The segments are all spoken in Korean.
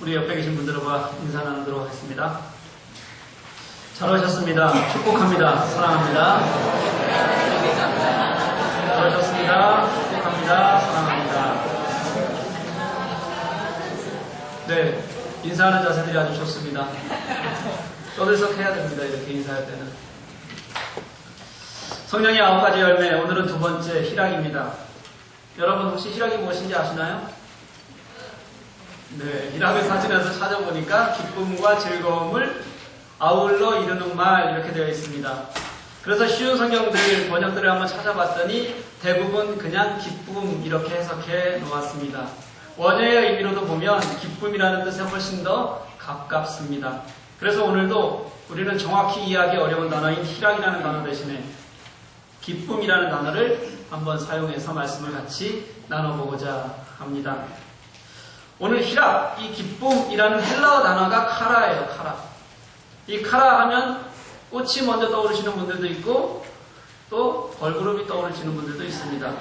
우리 옆에 계신 분들과 인사 나누도록 하겠습니다. 잘 오셨습니다. 축복합니다. 사랑합니다. 잘 오셨습니다. 축복합니다. 사랑합니다. 네, 인사하는 자세들이 아주 좋습니다. 떠들썩해야 됩니다. 이렇게 인사할 때는. 성령의 9가지 열매, 오늘은 두 번째 희락입니다. 여러분 혹시 희락이 무엇인지 아시나요? 네, 희락을 사진에서 찾아보니까 기쁨과 즐거움을 아울러 이루는 말 이렇게 되어 있습니다. 그래서 쉬운 성경들 번역들을 한번 찾아봤더니 대부분 그냥 기쁨 이렇게 해석해 놓았습니다. 원어의 의미로도 보면 기쁨이라는 뜻에 훨씬 더 가깝습니다. 그래서 오늘도 우리는 정확히 이해하기 어려운 단어인 희락이라는 단어 대신에 기쁨이라는 단어를 한번 사용해서 말씀을 같이 나눠보고자 합니다. 오늘 희락, 이 기쁨이라는 헬라어 단어가 카라예요. 카라. 이 카라 하면 꽃이 먼저 떠오르시는 분들도 있고 또 걸그룹이 떠오르시는 분들도 있습니다.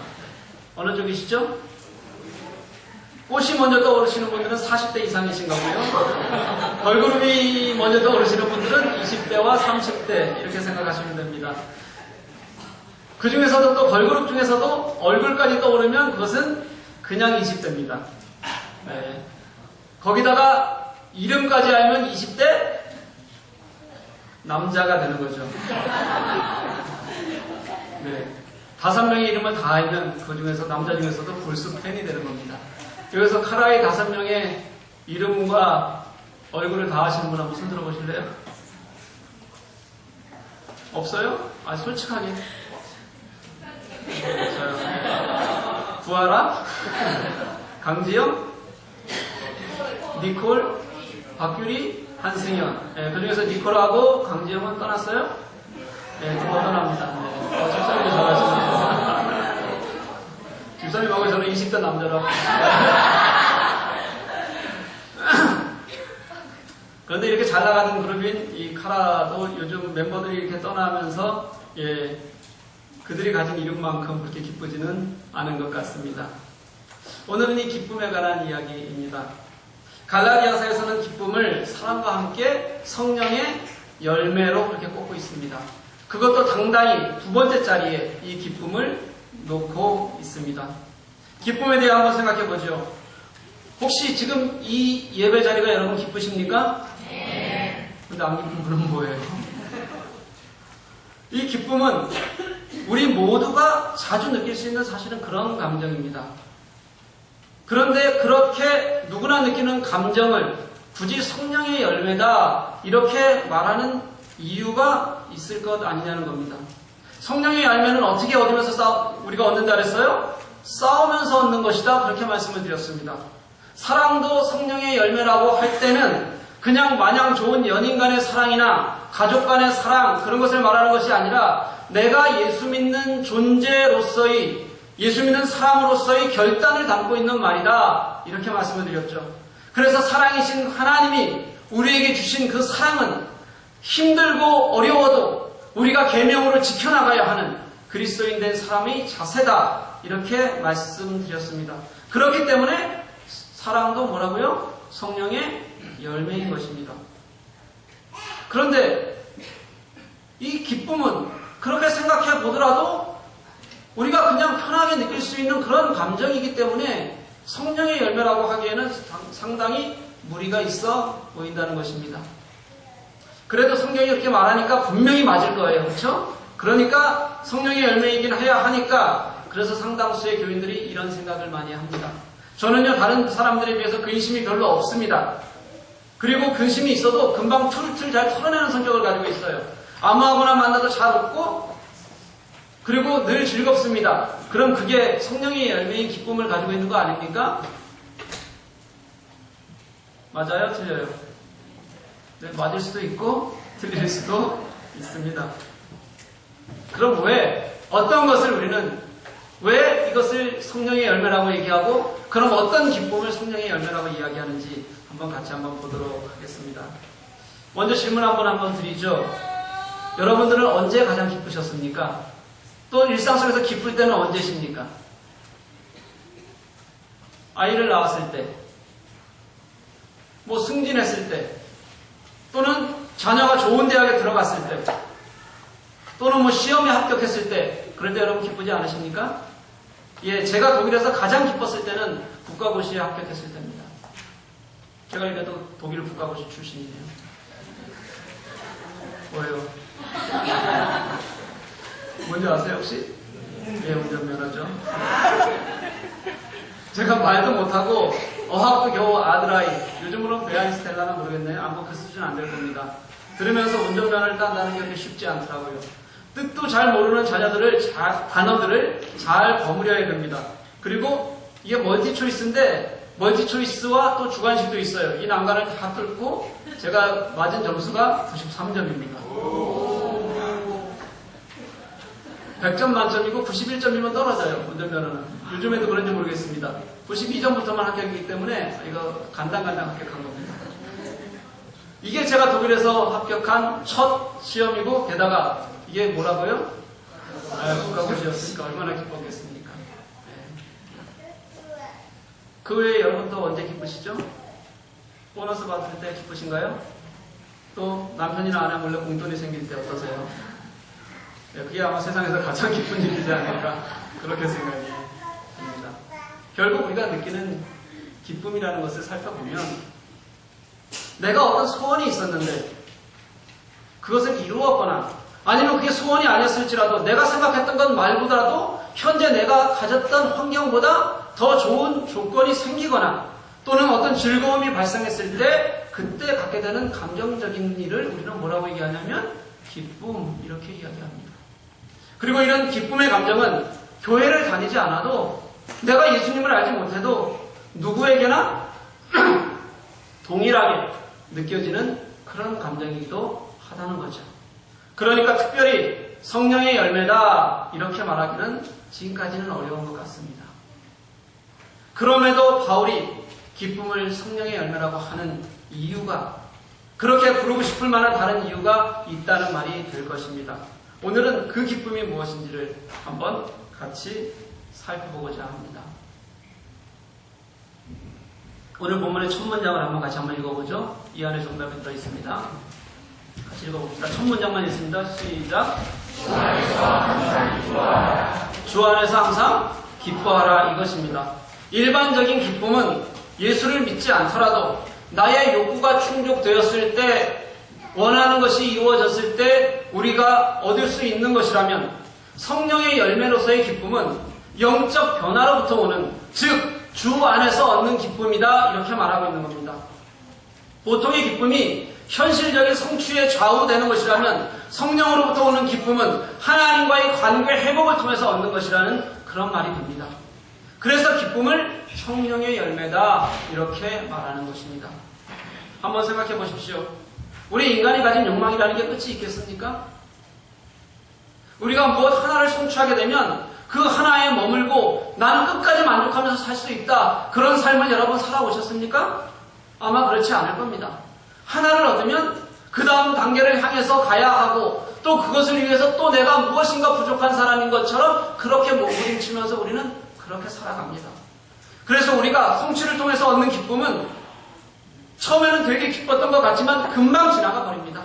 어느 쪽이시죠? 꽃이 먼저 떠오르시는 분들은 40대 이상이신 거고요. 걸그룹이 먼저 떠오르시는 분들은 20대와 30대 이렇게 생각하시면 됩니다. 그 중에서도 또 걸그룹 중에서도 얼굴까지 떠오르면 그것은 그냥 20대입니다. 네. 거기다가 이름까지 알면 20대 남자가 되는 거죠. 네. 5명의 이름을 다 알면 그 중에서 남자 중에서도 불쑥 팬이 되는 겁니다. 여기서 카라의 5명의 이름과 얼굴을 다 아시는 분 한번 손 들어보실래요? 없어요? 아, 솔직하게. 없어요. 구하라? 강지영? 니콜? 박규리? 한승현. 네, 그 중에서 니콜하고 강지영은 떠났어요? 네, 그거 떠납니다. 네. 집사님도 잘하시네요. 집사님하고 저는 20대 남자라고. 그런데 이렇게 잘 나가는 그룹인 이 카라도 요즘 멤버들이 이렇게 떠나면서, 예, 그들이 가진 이름만큼 그렇게 기쁘지는 않은 것 같습니다. 오늘은 이 기쁨에 관한 이야기입니다. 갈라디아서에서는 기쁨을 사랑과 함께 성령의 열매로 그렇게 꼽고 있습니다. 그것도 당당히 두 번째 자리에 이 기쁨을 놓고 있습니다. 기쁨에 대해 한번 생각해 보죠. 혹시 지금 이 예배 자리가 여러분 기쁘십니까? 네. 근데 안 기쁜 분은 뭐예요? 이 기쁨은 우리 모두가 자주 느낄 수 있는 사실은 그런 감정입니다. 그런데 그렇게 누구나 느끼는 감정을 굳이 성령의 열매다 이렇게 말하는 이유가 있을 것 아니냐는 겁니다. 성령의 열매는 어떻게 얻으면서 우리가 얻는다 그랬어요? 싸우면서 얻는 것이다 그렇게 말씀을 드렸습니다. 사랑도 성령의 열매라고 할 때는 그냥 마냥 좋은 연인 간의 사랑이나 가족 간의 사랑 그런 것을 말하는 것이 아니라 내가 예수 믿는 존재로서의 예수 믿는 사람으로서의 결단을 담고 있는 말이다 이렇게 말씀을 드렸죠. 그래서 사랑이신 하나님이 우리에게 주신 그 사랑은 힘들고 어려워도 우리가 계명으로 지켜나가야 하는 그리스도인 된 사람의 자세다 이렇게 말씀드렸습니다. 그렇기 때문에 사랑도 뭐라고요? 성령의 열매인 것입니다. 그런데 이 기쁨은 그렇게 생각해 보더라도 우리가 그냥 편하게 느낄 수 있는 그런 감정이기 때문에 성령의 열매라고 하기에는 상당히 무리가 있어 보인다는 것입니다. 그래도 성경이 이렇게 말하니까 분명히 맞을 거예요. 그렇죠? 그러니까 성령의 열매이긴 해야 하니까 그래서 상당수의 교인들이 이런 생각을 많이 합니다. 저는요 다른 사람들에 비해서 근심이 별로 없습니다. 그리고 근심이 있어도 금방 툴툴 잘 털어내는 성격을 가지고 있어요. 아무하고나 만나도 잘 웃고 그리고 늘 즐겁습니다. 그럼 그게 성령의 열매인 기쁨을 가지고 있는 거 아닙니까? 맞아요? 틀려요? 네, 맞을 수도 있고 틀릴 수도 있습니다. 그럼 왜 어떤 것을 우리는 왜 이것을 성령의 열매라고 얘기하고 그럼 어떤 기쁨을 성령의 열매라고 이야기하는지 같이 한번 보도록 하겠습니다. 먼저 질문 한번 드리죠. 여러분들은 언제 가장 기쁘셨습니까? 또 일상 속에서 기쁠 때는 언제십니까? 아이를 낳았을 때, 승진했을 때, 또는 자녀가 좋은 대학에 들어갔을 때, 또는 뭐 시험에 합격했을 때, 그럴 때 여러분 기쁘지 않으십니까? 예, 제가 독일에서 가장 기뻤을 때는 국가고시에 합격했을 때입니다. 제가 이래도 독일 국가고시 출신이네요. 뭐예요? 뭔지 아세요 혹시? 예, 운전면허죠. 제가 말도 못하고 어학도 겨우 아드라이, 요즘으로는 베아인스텔라나 모르겠네요. 아마 그 수준 안 될 겁니다. 들으면서 운전면허를 딴다는 게 그렇게 쉽지 않더라고요. 뜻도 잘 모르는 단어들을 잘 버무려야 됩니다. 그리고 이게 멀티초이스인데 멀티초이스와 또 주관식도 있어요. 이 난관을 다 뚫고 제가 맞은 점수가 93점입니다. 100점 만점이고 91점이면 떨어져요. 운전면허는. 요즘에도 그런지 모르겠습니다. 92점부터만 합격이기 때문에 이거 간당간당 합격한 겁니다. 이게 제가 독일에서 합격한 첫 시험이고 게다가 이게 뭐라고요? 국가고시였으니까 얼마나 기뻤겠습니까? 네. 그 외에 여러분 또 언제 기쁘시죠? 보너스 받을 때 기쁘신가요? 또 남편이나 아내 몰래 공돈이 생길 때 어떠세요? 네, 그게 아마 세상에서 가장 기쁜 일이지 않을까 그렇게 생각이 듭니다. 결국 우리가 느끼는 기쁨이라는 것을 살펴보면 내가 어떤 소원이 있었는데 그것을 이루었거나 아니면 그게 소원이 아니었을지라도 내가 생각했던 것 말보다도 현재 내가 가졌던 환경보다 더 좋은 조건이 생기거나 또는 어떤 즐거움이 발생했을 때 그때 갖게 되는 감정적인 일을 우리는 뭐라고 얘기하냐면 기쁨 이렇게 이야기합니다. 그리고 이런 기쁨의 감정은 교회를 다니지 않아도 내가 예수님을 알지 못해도 누구에게나 동일하게 느껴지는 그런 감정이기도 하다는 거죠. 그러니까 특별히 성령의 열매다 이렇게 말하기는 지금까지는 어려운 것 같습니다. 그럼에도 바울이 기쁨을 성령의 열매라고 하는 이유가 그렇게 부르고 싶을 만한 다른 이유가 있다는 말이 될 것입니다. 오늘은 그 기쁨이 무엇인지를 한번 같이 살펴보고자 합니다. 오늘 본문의 첫 문장을 한번 읽어보죠. 이 안에 정답이 들어있습니다. 같이 읽어봅시다. 첫 문장만 있습니다. 시작. 주 안에서 항상 기뻐하라 이것입니다. 일반적인 기쁨은 예수를 믿지 않더라도 나의 욕구가 충족되었을 때 원하는 것이 이루어졌을 때 우리가 얻을 수 있는 것이라면 성령의 열매로서의 기쁨은 영적 변화로부터 오는 즉 주 안에서 얻는 기쁨이다 이렇게 말하고 있는 겁니다. 보통의 기쁨이 현실적인 성취에 좌우되는 것이라면 성령으로부터 오는 기쁨은 하나님과의 관계 회복을 통해서 얻는 것이라는 그런 말이 됩니다. 그래서 기쁨을 성령의 열매다 이렇게 말하는 것입니다. 한번 생각해 보십시오. 우리 인간이 가진 욕망이라는 게 끝이 있겠습니까? 우리가 무엇 하나를 성취하게 되면 그 하나에 머물고 나는 끝까지 만족하면서 살 수 있다. 그런 삶을 여러분 살아오셨습니까? 아마 그렇지 않을 겁니다. 하나를 얻으면 그 다음 단계를 향해서 가야 하고 또 그것을 위해서 또 내가 무엇인가 부족한 사람인 것처럼 그렇게 몸부림치면서 우리는 그렇게 살아갑니다. 그래서 우리가 성취를 통해서 얻는 기쁨은 처음에는 되게 기뻤던 것 같지만 금방 지나가 버립니다.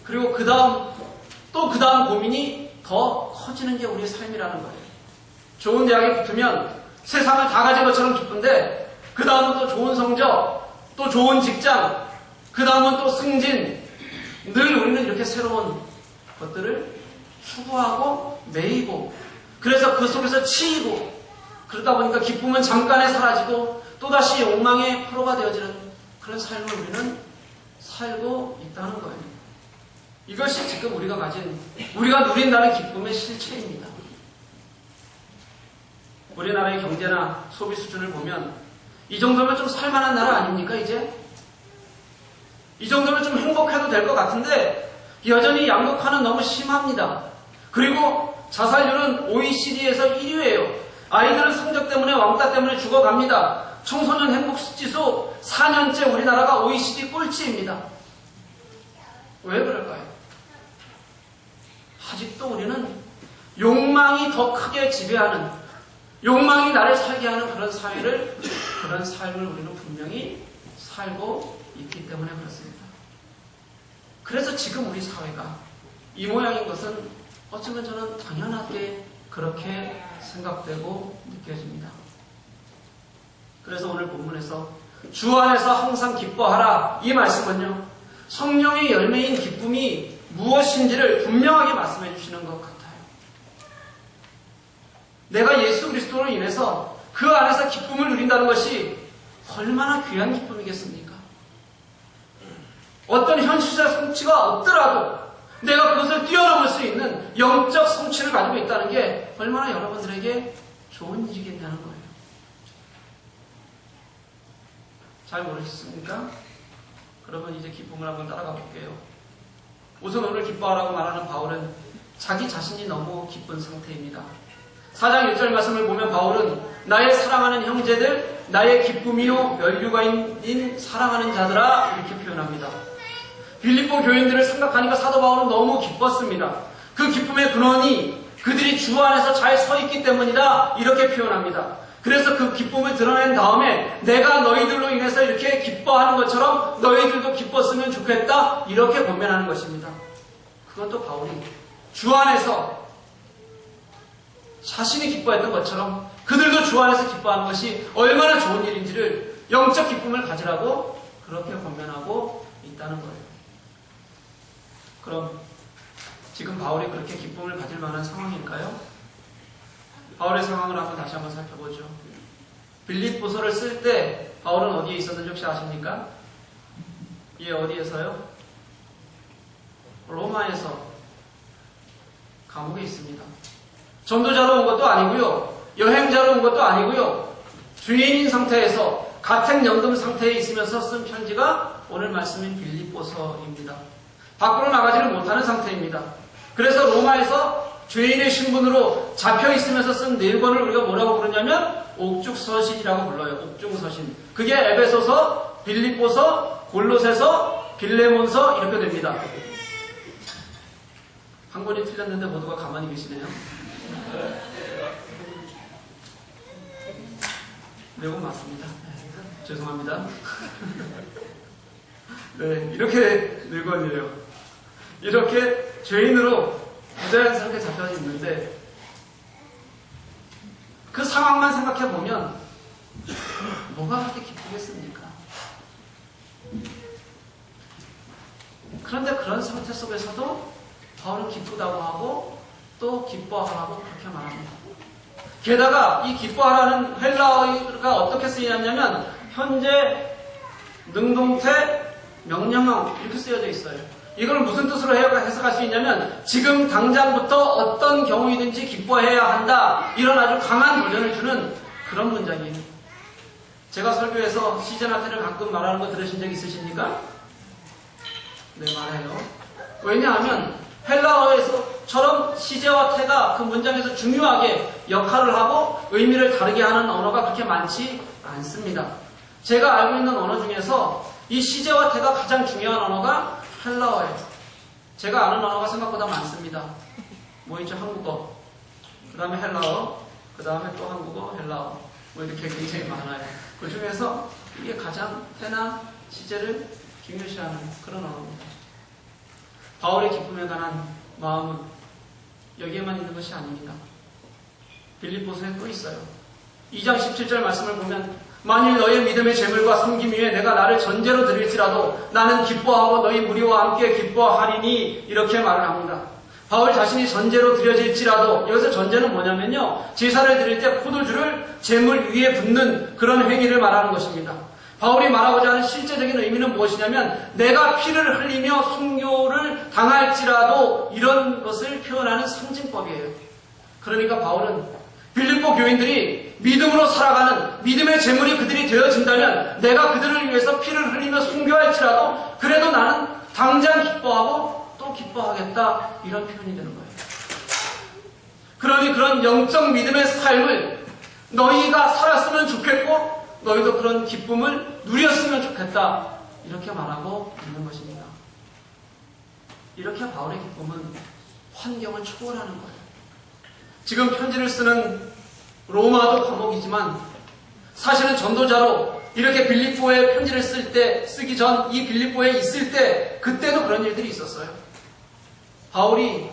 그리고 그 다음 고민이 더 커지는 게 우리의 삶이라는 거예요. 좋은 대학에 붙으면 세상을 다 가진 것처럼 기쁜데 그 다음은 또 좋은 성적, 또 좋은 직장, 그 다음은 또 승진. 늘 우리는 이렇게 새로운 것들을 추구하고 매이고 그래서 그 속에서 치이고 그러다 보니까 기쁨은 잠깐에 사라지고 또다시 욕망의 포로가 되어지는 그런 삶을 우리는 살고 있다는 거예요. 이것이 지금 우리가 누린다는 기쁨의 실체입니다. 우리나라의 경제나 소비 수준을 보면 이 정도면 좀 살만한 나라 아닙니까 이제? 이 정도면 좀 행복해도 될 것 같은데 여전히 양극화는 너무 심합니다. 그리고 자살률은 OECD에서 1위예요. 아이들은 성적 때문에 왕따 때문에 죽어갑니다. 청소년 행복지수 4년째 우리나라가 OECD 꼴찌입니다. 왜 그럴까요? 아직도 우리는 욕망이 더 크게 지배하는 욕망이 나를 살게 하는 그런 삶을 우리는 분명히 살고 있기 때문에 그렇습니다. 그래서 지금 우리 사회가 이 모양인 것은 어쩌면 저는 당연하게 그렇게 생각되고 느껴집니다. 그래서 오늘 본문에서 주 안에서 항상 기뻐하라, 이 말씀은요, 성령의 열매인 기쁨이 무엇인지를 분명하게 말씀해 주시는 것 같아요. 내가 예수 그리스도로 인해서 그 안에서 기쁨을 누린다는 것이 얼마나 귀한 기쁨이겠습니까? 어떤 현실적 성취가 없더라도 내가 그것을 뛰어넘을 수 있는 영적 성취를 가지고 있다는 게 얼마나 여러분들에게 좋은 일이겠냐는 거예요. 잘 모르셨습니까? 그러면 이제 기쁨을 한번 따라가 볼게요. 우선 오늘 기뻐하라고 말하는 바울은 자기 자신이 너무 기쁜 상태입니다. 4장 1절 말씀을 보면 바울은 나의 사랑하는 형제들, 나의 기쁨이요 면류가 있는 사랑하는 자들아, 이렇게 표현합니다. 빌립보 교인들을 생각하니까 사도 바울은 너무 기뻤습니다. 그 기쁨의 근원이 그들이 주 안에서 잘 서 있기 때문이다, 이렇게 표현합니다. 그래서 그 기쁨을 드러낸 다음에 내가 너희들로 인해서 이렇게 기뻐하는 것처럼 너희들도 기뻤으면 좋겠다, 이렇게 권면하는 것입니다. 그것도 바울이 주 안에서 자신이 기뻐했던 것처럼 그들도 주 안에서 기뻐하는 것이 얼마나 좋은 일인지를, 영적 기쁨을 가지라고 그렇게 권면하고 있다는 거예요. 그럼 지금 바울이 그렇게 기쁨을 가질 만한 상황일까요? 바울의 상황을 다시 한번 살펴보죠. 빌립보서를 쓸 때 바울은 어디에 있었는지 혹시 아십니까? 예, 어디에서요? 로마에서 감옥에 있습니다. 전도자로 온 것도 아니고요, 여행자로 온 것도 아니고요, 주인인 상태에서 가택연금 상태에 있으면서 쓴 편지가 오늘 말씀인 빌립보서입니다. 밖으로 나가지를 못하는 상태입니다. 그래서 로마에서 죄인의 신분으로 잡혀 있으면서 쓴 4권을 우리가 뭐라고 부르냐면 옥중서신이라고 불러요. 옥중서신. 그게 에베소서, 빌립보서, 골로새서, 빌레몬서, 이렇게 됩니다. 한 권이 틀렸는데 모두가 가만히 계시네요. 네, 권 맞습니다. 죄송합니다. 네, 이렇게 4권이에요. 이렇게 죄인으로 부자연스럽게 잡혀 있는데 그 상황만 생각해 보면 뭐가 그렇게 기쁘겠습니까? 그런데 그런 상태 속에서도 바울은 기쁘다고 하고 또 기뻐하라고 그렇게 말합니다. 게다가 이 기뻐하라는 헬라어가 어떻게 쓰이냐면 현재 능동태 명령형 이렇게 쓰여져 있어요. 이걸 무슨 뜻으로 해석할 수 있냐면 지금 당장부터 어떤 경우이든지 기뻐해야 한다, 이런 아주 강한 도전을 주는 그런 문장이에요. 제가 설교에서 시제나 태를 가끔 말하는 거 들으신 적 있으십니까? 네, 말해요. 왜냐하면 헬라어에서처럼 시제와 태가 그 문장에서 중요하게 역할을 하고 의미를 다르게 하는 언어가 그렇게 많지 않습니다. 제가 알고 있는 언어 중에서 이 시제와 태가 가장 중요한 언어가 헬라어예요. 제가 아는 언어가 생각보다 많습니다. 뭐 있죠? 한국어, 그 다음에 헬라어, 그 다음에 또 한국어, 헬라어, 뭐 이렇게 굉장히 많아요. 그 중에서 이게 가장 태나 시제를 중요시하는 그런 언어입니다. 바울의 기쁨에 관한 마음은 여기에만 있는 것이 아닙니다. 빌립보서에 또 있어요. 2장 17절 말씀을 보면 만일 너의 믿음의 재물과 섬김 위에 내가 나를 전제로 드릴지라도 나는 기뻐하고 너희 무리와 함께 기뻐하리니, 이렇게 말을 합니다. 바울 자신이 전제로 드려질지라도, 여기서 전제는 뭐냐면요, 제사를 드릴 때 포도주를 재물 위에 붓는 그런 행위를 말하는 것입니다. 바울이 말하고자 하는 실제적인 의미는 무엇이냐면 내가 피를 흘리며 순교를 당할지라도, 이런 것을 표현하는 상징법이에요. 그러니까 바울은 빌립보 교인들이 믿음으로 살아가는 믿음의 재물이 그들이 되어진다면 내가 그들을 위해서 피를 흘리며 순교할지라도 그래도 나는 당장 기뻐하고 또 기뻐하겠다, 이런 표현이 되는 거예요. 그러니 그런 영적 믿음의 삶을 너희가 살았으면 좋겠고 너희도 그런 기쁨을 누렸으면 좋겠다, 이렇게 말하고 있는 것입니다. 이렇게 바울의 기쁨은 환경을 초월하는 거예요. 지금 편지를 쓰는 로마도 감옥이지만 사실은 전도자로 이렇게 빌립보에 편지를 쓰기 전 이 빌립보에 있을 때 그때도 그런 일들이 있었어요. 바울이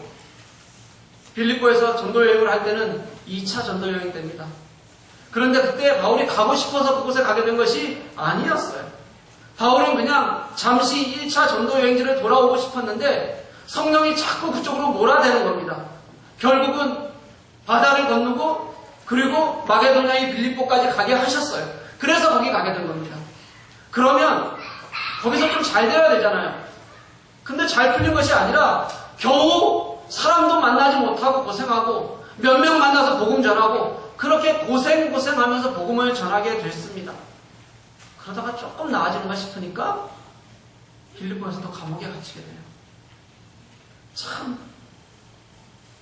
빌립보에서 전도 여행을 할 때는 2차 전도 여행 때입니다. 그런데 그때 바울이 가고 싶어서 그곳에 가게 된 것이 아니었어요. 바울은 그냥 잠시 1차 전도 여행지를 돌아오고 싶었는데 성령이 자꾸 그쪽으로 몰아대는 겁니다. 결국은 바다를 건너고 그리고 마게도냐의 빌립보까지 가게 하셨어요. 그래서 거기 가게 된 겁니다. 그러면 거기서 좀 잘 돼야 되잖아요. 근데 잘 풀린 것이 아니라 겨우 사람도 만나지 못하고 고생하고 몇 명 만나서 복음 전하고 그렇게 고생하면서 복음을 전하게 됐습니다. 그러다가 조금 나아지는가 싶으니까 빌립보에서도 감옥에 갇히게 돼요. 참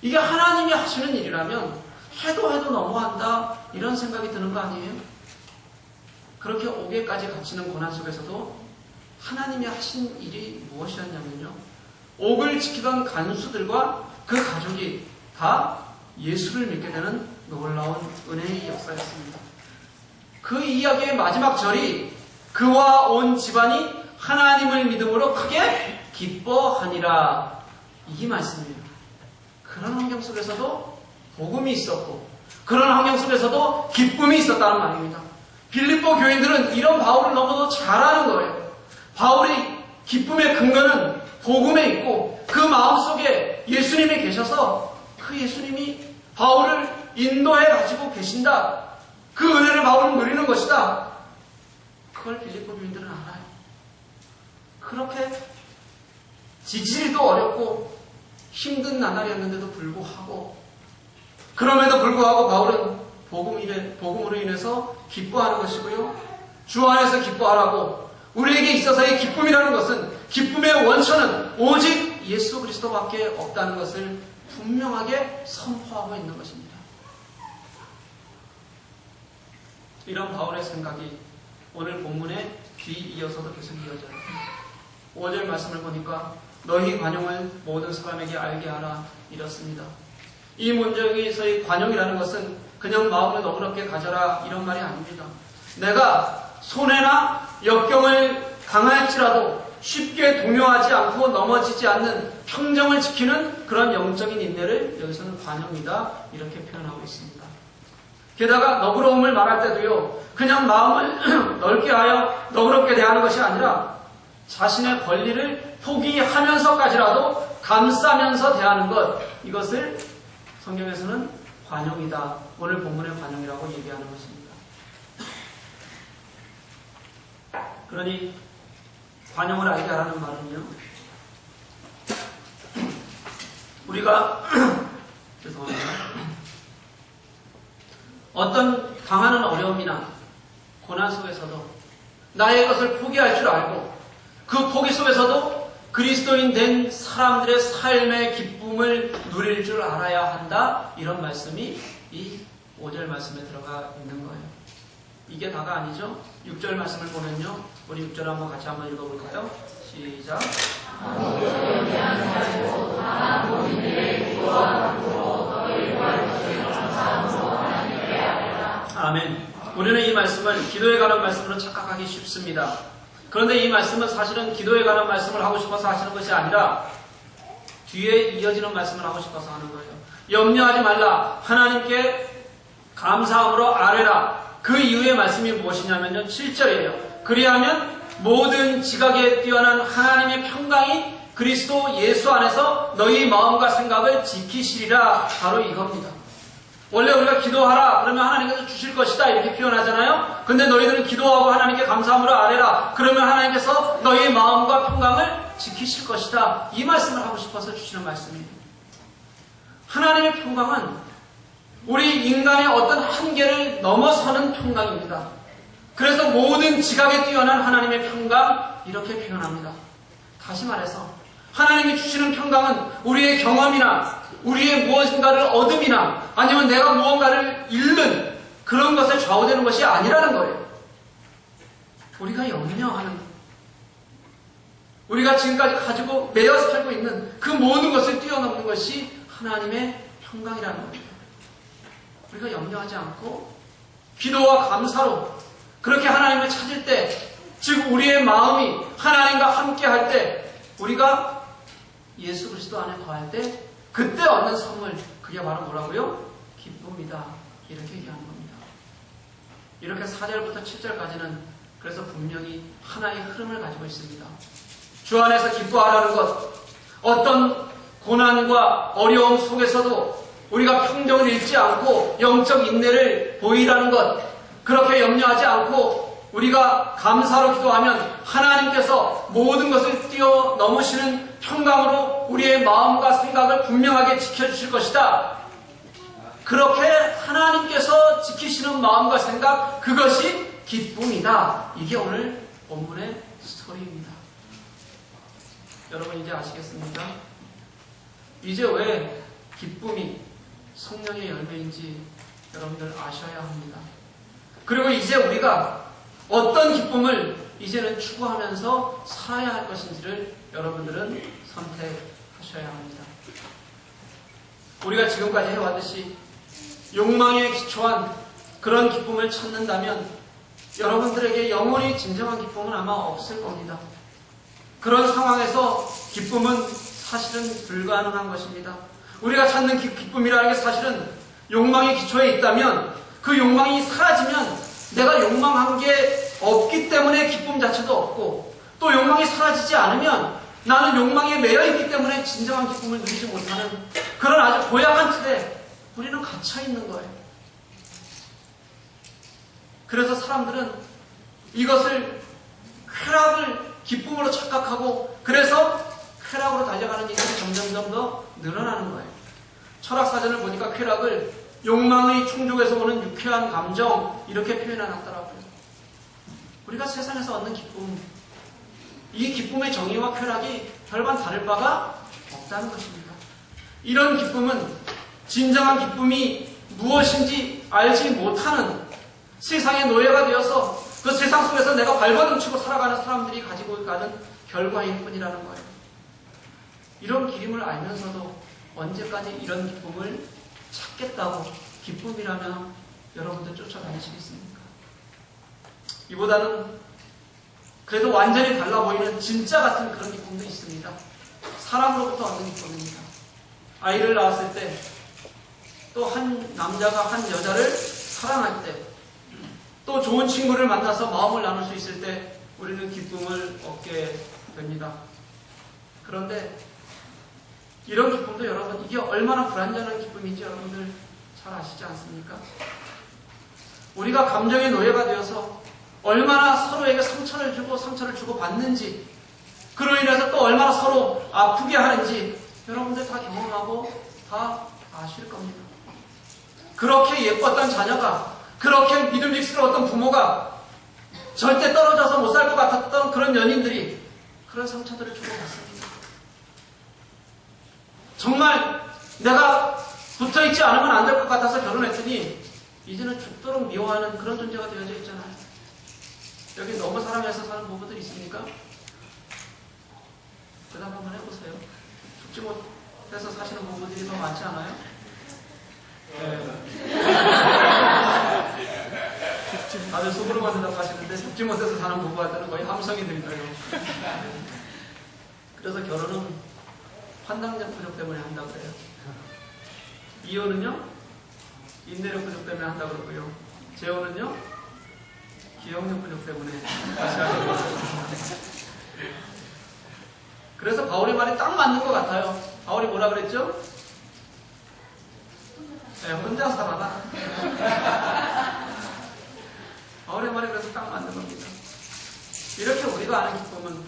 이게 하나님이 하시는 일이라면 해도 너무한다 이런 생각이 드는 거 아니에요? 그렇게 옥에까지 갇히는 고난 속에서도 하나님이 하신 일이 무엇이었냐면요, 옥을 지키던 간수들과 그 가족이 다 예수를 믿게 되는 놀라운 은혜의 역사였습니다. 그 이야기의 마지막 절이 그와 온 집안이 하나님을 믿음으로 크게 기뻐하니라, 이 말씀이에요. 그런 환경 속에서도 복음이 있었고 그런 환경 속에서도 기쁨이 있었다는 말입니다. 빌립보 교인들은 이런 바울을 너무도 잘 아는 거예요. 바울이 기쁨의 근거는 복음에 있고 그 마음속에 예수님이 계셔서 그 예수님이 바울을 인도해 가지고 계신다. 그 은혜를 바울은 누리는 것이다. 그걸 빌립보 교인들은 알아요. 그렇게 지지리도 어렵고 힘든 나날이었는데도 불구하고, 그럼에도 불구하고 바울은 복음으로 인해서 기뻐하는 것이고요, 주 안에서 기뻐하라고, 우리에게 있어서의 기쁨이라는 것은, 기쁨의 원천은 오직 예수 그리스도밖에 없다는 것을 분명하게 선포하고 있는 것입니다. 이런 바울의 생각이 오늘 본문에 뒤이어서도 계속 이어져요. 5절 말씀을 보니까 너희 관용을 모든 사람에게 알게 하라, 이렇습니다. 이 문장에서의 관용이라는 것은 그냥 마음을 너그럽게 가져라 이런 말이 아닙니다. 내가 손해나 역경을 당할지라도 쉽게 동요하지 않고 넘어지지 않는 평정을 지키는 그런 영적인 인내를 여기서는 관용이다 이렇게 표현하고 있습니다. 게다가 너그러움을 말할 때도요, 그냥 마음을 넓게 하여 너그럽게 대하는 것이 아니라 자신의 권리를 포기하면서까지라도 감싸면서 대하는 것, 이것을 성경에서는 관용이다, 오늘 본문의 관용이라고 얘기하는 것입니다. 그러니 관용을 알게 하라는 말은요, 우리가 죄송합니다. 어떤 당하는 어려움이나 고난 속에서도 나의 것을 포기할 줄 알고 그 포기 속에서도 그리스도인 된 사람들의 삶의 기쁨을 누릴 줄 알아야 한다, 이런 말씀이 이 5절 말씀에 들어가 있는 거예요. 이게 다가 아니죠. 6절 말씀을 보면요, 우리 6절 한번 같이 한번 읽어볼까요? 시작. 아멘. 우리는 이 말씀을 기도에 관한 말씀으로 착각하기 쉽습니다. 그런데 이 말씀은 사실은 기도에 관한 말씀을 하고 싶어서 하시는 것이 아니라 뒤에 이어지는 말씀을 하고 싶어서 하는 거예요. 염려하지 말라, 하나님께 감사함으로 아뢰라. 그 이후의 말씀이 무엇이냐면요, 7절이에요. 그리하면 모든 지각에 뛰어난 하나님의 평강이 그리스도 예수 안에서 너희 마음과 생각을 지키시리라. 바로 이겁니다. 원래 우리가 기도하라 그러면 하나님께서 주실 것이다 이렇게 표현하잖아요. 근데 너희들은 기도하고 하나님께 감사함으로 아뢰라 그러면 하나님께서 너희의 마음과 평강을 지키실 것이다, 이 말씀을 하고 싶어서 주시는 말씀이에요. 하나님의 평강은 우리 인간의 어떤 한계를 넘어서는 평강입니다. 그래서 모든 지각에 뛰어난 하나님의 평강, 이렇게 표현합니다. 다시 말해서 하나님이 주시는 평강은 우리의 경험이나 우리의 무엇인가를 얻음이나 아니면 내가 무언가를 잃는 그런 것에 좌우되는 것이 아니라는 거예요. 우리가 염려하는, 우리가 지금까지 가지고 매여 살고 있는 그 모든 것을 뛰어넘는 것이 하나님의 평강이라는 겁니다. 우리가 염려하지 않고 기도와 감사로 그렇게 하나님을 찾을 때, 즉 우리의 마음이 하나님과 함께 할 때, 우리가 예수 그리스도 안에 거할 때 그때 얻는 선물, 그게 바로 뭐라고요? 기쁨이다. 이렇게 얘기하는 겁니다. 이렇게 4절부터 7절까지는 그래서 분명히 하나의 흐름을 가지고 있습니다. 주 안에서 기뻐하라는 것, 어떤 고난과 어려움 속에서도 우리가 평정을 잃지 않고 영적 인내를 보이라는 것, 그렇게 염려하지 않고 우리가 감사로 기도하면 하나님께서 모든 것을 뛰어넘으시는 평강으로 우리의 마음과 생각을 분명하게 지켜주실 것이다. 그렇게 하나님께서 지키시는 마음과 생각, 그것이 기쁨이다. 이게 오늘 본문의 스토리입니다. 여러분 이제 아시겠습니까? 이제 왜 기쁨이 성령의 열매인지 여러분들 아셔야 합니다. 그리고 이제 우리가 어떤 기쁨을 이제는 추구하면서 살아야 할 것인지를 여러분들은 선택하셔야 합니다. 우리가 지금까지 해왔듯이 욕망에 기초한 그런 기쁨을 찾는다면 여러분들에게 영원히 진정한 기쁨은 아마 없을 겁니다. 그런 상황에서 기쁨은 사실은 불가능한 것입니다. 우리가 찾는 기쁨이라는 게 사실은 욕망의 기초에 있다면 그 욕망이 사라지면 내가 욕망한 게 없기 때문에 기쁨 자체도 없고, 또 욕망이 사라지지 않으면 나는 욕망에 매여 있기 때문에 진정한 기쁨을 누리지 못하는 그런 아주 고약한 틀에 우리는 갇혀 있는 거예요. 그래서 사람들은 이것을 쾌락을 기쁨으로 착각하고, 그래서 쾌락으로 달려가는 일이 점점 더 늘어나는 거예요. 철학사전을 보니까 쾌락을 욕망의 충족에서 오는 유쾌한 감정, 이렇게 표현해놨더라고요. 우리가 세상에서 얻는 기쁨, 이 기쁨의 정의와 쾌락이 별반 다를 바가 없다는 것입니다. 이런 기쁨은 진정한 기쁨이 무엇인지 알지 못하는 세상의 노예가 되어서 그 세상 속에서 내가 발버둥치고 살아가는 사람들이 가지고 가는 결과일 뿐이라는 거예요. 이런 기림을 알면서도 언제까지 이런 기쁨을 찾겠다고 기쁨이라면 여러분들 쫓아다니시겠습니까? 이보다는 그래도 완전히 달라 보이는 진짜 같은 그런 기쁨도 있습니다. 사람으로부터 얻는 기쁨입니다. 아이를 낳았을 때, 또 한 남자가 한 여자를 사랑할 때, 또 좋은 친구를 만나서 마음을 나눌 수 있을 때 우리는 기쁨을 얻게 됩니다. 그런데 이런 기쁨도 여러분, 이게 얼마나 불완전한 기쁨인지 여러분들 잘 아시지 않습니까? 우리가 감정의 노예가 되어서 얼마나 서로에게 상처를 주고 받는지, 그로 인해서 또 얼마나 서로 아프게 하는지 여러분들 다 경험하고 다 아실 겁니다. 그렇게 예뻤던 자녀가, 그렇게 믿음직스러웠던 부모가, 절대 떨어져서 못 살 것 같았던 그런 연인들이 그런 상처들을 주고 받습니다. 정말 내가 붙어있지 않으면 안 될 것 같아서 결혼했더니 이제는 죽도록 미워하는 그런 존재가 되어져 있잖아요. 여기 너무 사랑해서 사는 부부들 있습니까? 대답 한번 해보세요. 죽지 못해서 사시는 부부들이 더 많지 않아요? 네. 다들 속으로만 대답하시는데 죽지 못해서 사는 부부한테는 거의 함성이 들려요. 그래서 결혼은 판단력 부족 때문에 한다고 그래요. 이혼은요? 인내력 부족 때문에 한다고 그러고요. 재혼은요? 기억력 부족 때문에 다시 하게 되어요. 그래서 바울의 말이 딱 맞는 것 같아요. 바울이 뭐라 그랬죠? 네, 혼자 살아라. 바울의 말이 그래서 딱 맞는 겁니다. 이렇게 우리가 아는 기쁨은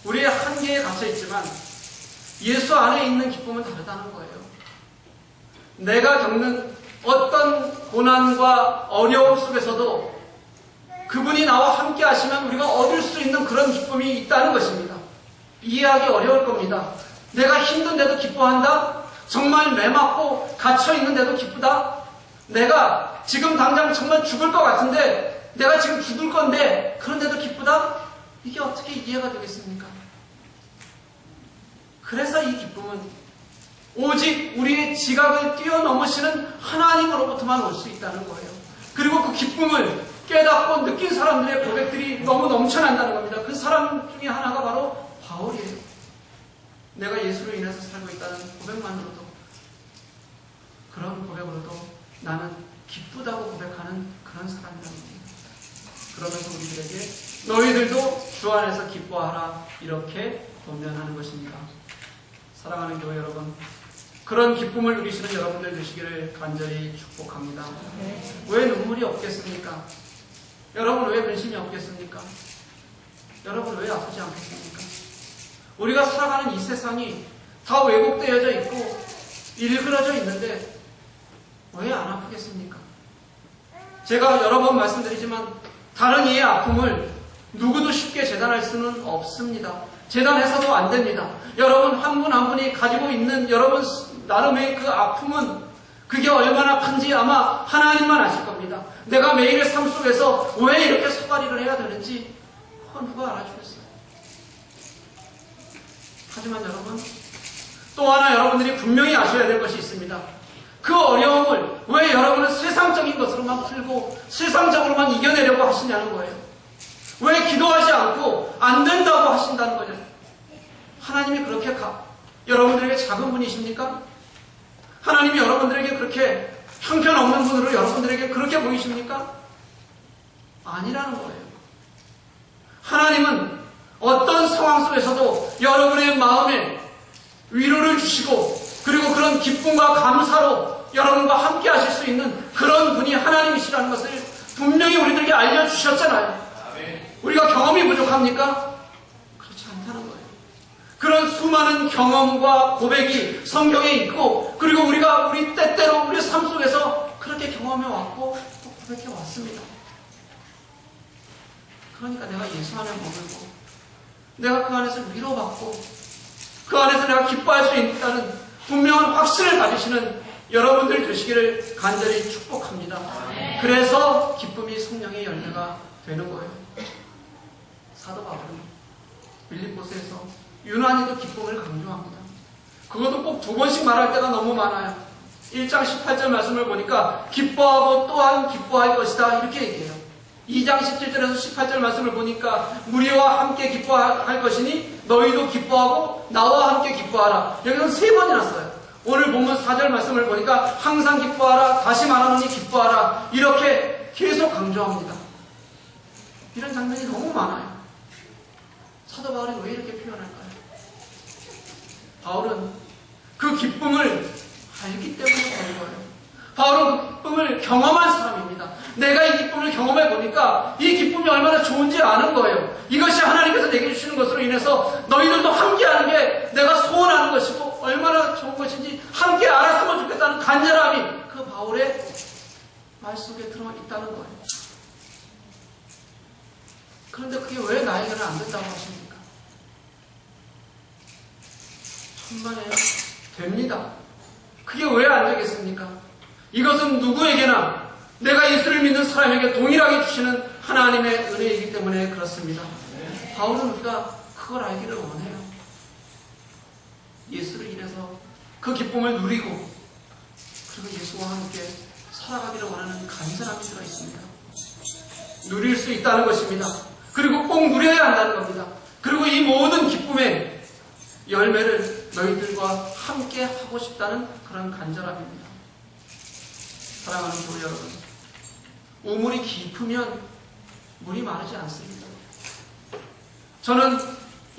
우리의 한계에 갇혀 있지만 예수 안에 있는 기쁨은 다르다는 거예요. 내가 겪는 어떤 고난과 어려움 속에서도 그분이 나와 함께 하시면 우리가 얻을 수 있는 그런 기쁨이 있다는 것입니다. 이해하기 어려울 겁니다. 내가 힘든데도 기뻐한다? 정말 매맞고 갇혀있는데도 기쁘다? 내가 지금 당장 정말 죽을 것 같은데, 내가 지금 죽을 건데 그런데도 기쁘다? 이게 어떻게 이해가 되겠습니까? 그래서 이 기쁨은 오직 우리의 지각을 뛰어넘으시는 하나님으로부터만 올 수 있다는 거예요. 그리고 그 기쁨을 깨닫고 느낀 사람들의 고백들이 너무 넘쳐난다는 겁니다. 그 사람 중에 하나가 바로 바울이에요. 내가 예수로 인해서 살고 있다는 고백만으로도, 그런 고백으로도 나는 기쁘다고 고백하는 그런 사람이라는 겁니다. 그러면서 우리들에게 너희들도 주 안에서 기뻐하라 이렇게 권면하는 것입니다. 사랑하는 교회 여러분, 그런 기쁨을 누리시는 여러분들 되시기를 간절히 축복합니다. 왜 눈물이 없겠습니까? 여러분 왜 근심이 없겠습니까? 여러분 왜 아프지 않겠습니까? 우리가 살아가는 이 세상이 다 왜곡되어져 있고 일그러져 있는데 왜 안 아프겠습니까? 제가 여러 번 말씀드리지만 다른 이의 아픔을 누구도 쉽게 재단할 수는 없습니다. 재단해서도 안 됩니다. 여러분 한 분 한 분이 가지고 있는 여러분 나름의 그 아픔은 그게 얼마나 큰지 아마 하나님만 아실 겁니다. 내가 매일의 삶 속에서 왜 이렇게 소가리를 해야 되는지 그건 누가 알아주겠어요. 하지만 여러분 또 하나 여러분들이 분명히 아셔야 될 것이 있습니다. 그 어려움을 왜 여러분은 세상적인 것으로만 풀고 세상적으로만 이겨내려고 하시냐는 거예요. 왜 기도하지 않고 안 된다고 하신다는 거죠. 하나님이 그렇게 여러분들에게 작은 분이십니까? 하나님이 여러분들에게 그렇게 형편없는 분으로 여러분들에게 그렇게 보이십니까? 아니라는 거예요. 하나님은 어떤 상황 속에서도 여러분의 마음에 위로를 주시고 그리고 그런 기쁨과 감사로 여러분과 함께 하실 수 있는 그런 분이 하나님이시라는 것을 분명히 우리들에게 알려주셨잖아요. 우리가 경험이 부족합니까? 그렇지 않다는 거예요. 그런 수많은 경험과 고백이 성경에 있고 그리고 우리가 우리 때때로 우리 삶 속에서 그렇게 경험해 왔고 또 고백해 왔습니다. 그러니까 내가 예수 안에 머물고 내가 그 안에서 위로받고 그 안에서 내가 기뻐할 수 있다는 분명한 확신을 가지시는 여러분들 되시기를 간절히 축복합니다. 그래서 기쁨이 성령의 열매가 되는 거예요. 사도 바울은 빌립보서에서 유난히도 기쁨을 강조합니다. 그것도 꼭 2번씩 말할 때가 너무 많아요. 1장 18절 말씀을 보니까 기뻐하고 또한 기뻐할 것이다 이렇게 얘기해요. 2장 17절에서 18절 말씀을 보니까 무리와 함께 기뻐할 것이니 너희도 기뻐하고 나와 함께 기뻐하라. 여기서는 3번이나 써요. 오늘 본문 4절 말씀을 보니까 항상 기뻐하라, 다시 말하노니 기뻐하라 이렇게 계속 강조합니다. 이런 장면이 너무 많아요. 사도 바울이 왜 이렇게 표현할까요? 바울은 그 기쁨을 알기 때문에 그런 거예요. 바울은 그 기쁨을 경험한 사람입니다. 내가 이 기쁨을 경험해 보니까 이 기쁨이 얼마나 좋은지 아는 거예요. 이것이 하나님께서 내게 주시는 것으로 인해서 너희들도 함께하는 게 내가 소원하는 것이고 얼마나 좋은 것인지 함께 알았으면 좋겠다는 간절함이 그 바울의 말 속에 들어있다는 거예요. 그런데 그게 왜 나에게는 안 된다고 하십니까? 천만에요. 됩니다. 그게 왜 안 되겠습니까? 이것은 누구에게나 내가 예수를 믿는 사람에게 동일하게 주시는 하나님의 은혜이기 때문에 그렇습니다. 바울은 우리가 그걸 알기를 원해요. 예수를 인해서 그 기쁨을 누리고 그리고 예수와 함께 살아가기를 원하는 간절함이 들어있습니다. 누릴 수 있다는 것입니다. 그리고 꼭 누려야 한다는 겁니다. 그리고 이 모든 기쁨의 열매를 너희들과 함께 하고 싶다는 그런 간절함입니다. 사랑하는 교회 여러분, 우물이 깊으면 물이 마르지 않습니다. 저는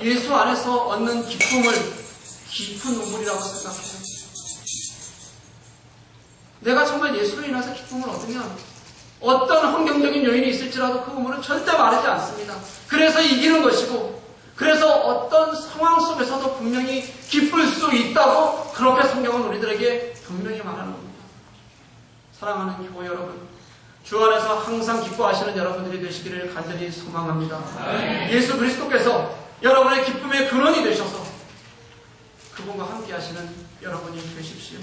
예수 안에서 얻는 기쁨을 깊은 우물이라고 생각해요. 내가 정말 예수로 인해서 기쁨을 얻으면 어떤 환경적인 요인이 있을지라도 그 우물은 절대 마르지 않습니다. 그래서 이기는 것이고 그래서 어떤 상황 속에서도 분명히 기쁠 수 있다고 그렇게 성경은 우리들에게 분명히 말하는 겁니다. 사랑하는 교회 여러분, 주 안에서 항상 기뻐하시는 여러분들이 되시기를 간절히 소망합니다. 예수 그리스도께서 여러분의 기쁨의 근원이 되셔서 그분과 함께 하시는 여러분이 되십시오.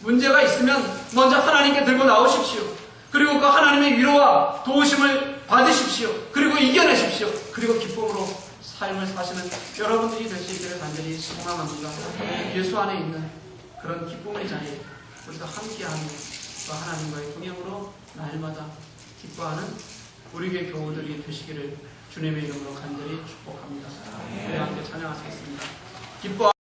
문제가 있으면 먼저 하나님께 들고 나오십시오. 그리고 그 하나님의 위로와 도우심을 받으십시오. 그리고 이겨내십시오. 그리고 기쁨으로 삶을 사시는 여러분들이 되시기를 간절히 소망합니다. 예수 안에 있는 그런 기쁨의 자리에 우리가 함께하는 또 하나님과의 동행으로 날마다 기뻐하는 우리 교회 교우들이 되시기를 주님의 이름으로 간절히 축복합니다. 우리 함께 찬양하시겠습니다. 기뻐